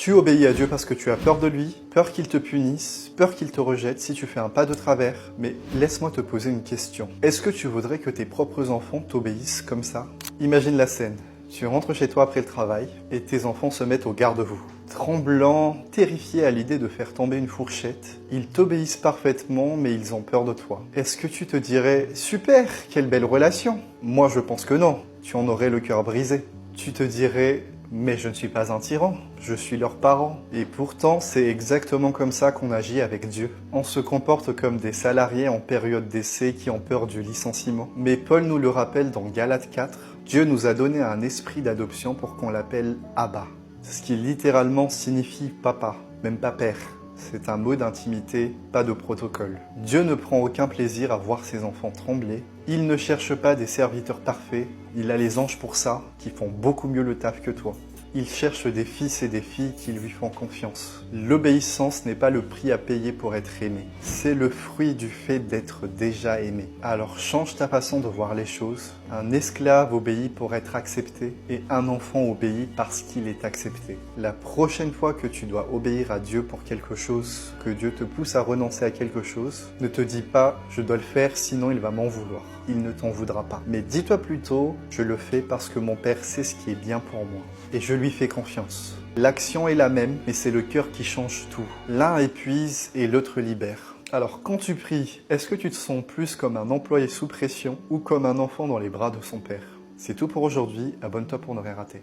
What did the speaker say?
Tu obéis à Dieu parce que tu as peur de lui, peur qu'il te punisse, peur qu'il te rejette si tu fais un pas de travers. Mais laisse-moi te poser une question. Est-ce que tu voudrais que tes propres enfants t'obéissent comme ça? Imagine la scène. Tu rentres chez toi après le travail et tes enfants se mettent au garde-vous. Tremblants, terrifiés à l'idée de faire tomber une fourchette, ils t'obéissent parfaitement mais ils ont peur de toi. Est-ce que tu te dirais « Super, quelle belle relation !» Moi je pense que non, tu en aurais le cœur brisé. Tu te dirais « Mais je ne suis pas un tyran, je suis leur parent. » Et pourtant, c'est exactement comme ça qu'on agit avec Dieu. On se comporte comme des salariés en période d'essai qui ont peur du licenciement. Mais Paul nous le rappelle dans Galates 4, Dieu nous a donné un esprit d'adoption pour qu'on l'appelle Abba. Ce qui littéralement signifie papa, même pas père. C'est un mot d'intimité, pas de protocole. Dieu ne prend aucun plaisir à voir ses enfants trembler. Il ne cherche pas des serviteurs parfaits. Il a les anges pour ça, qui font beaucoup mieux le taf que toi. Il cherche des fils et des filles qui lui font confiance. L'obéissance n'est pas le prix à payer pour être aimé. C'est le fruit du fait d'être déjà aimé. Alors change ta façon de voir les choses. Un esclave obéit pour être accepté et un enfant obéit parce qu'il est accepté. La prochaine fois que tu dois obéir à Dieu pour quelque chose, que Dieu te pousse à renoncer à quelque chose, ne te dis pas « je dois le faire sinon il va m'en vouloir ». Il ne t'en voudra pas. Mais dis-toi plutôt « je le fais parce que mon Père sait ce qui est bien pour moi et je lui fais confiance ». L'action est la même, mais c'est le cœur qui change tout. L'un épuise et l'autre libère. Alors quand tu pries, est-ce que tu te sens plus comme un employé sous pression ou comme un enfant dans les bras de son père? C'est tout pour aujourd'hui, abonne-toi pour ne rien rater.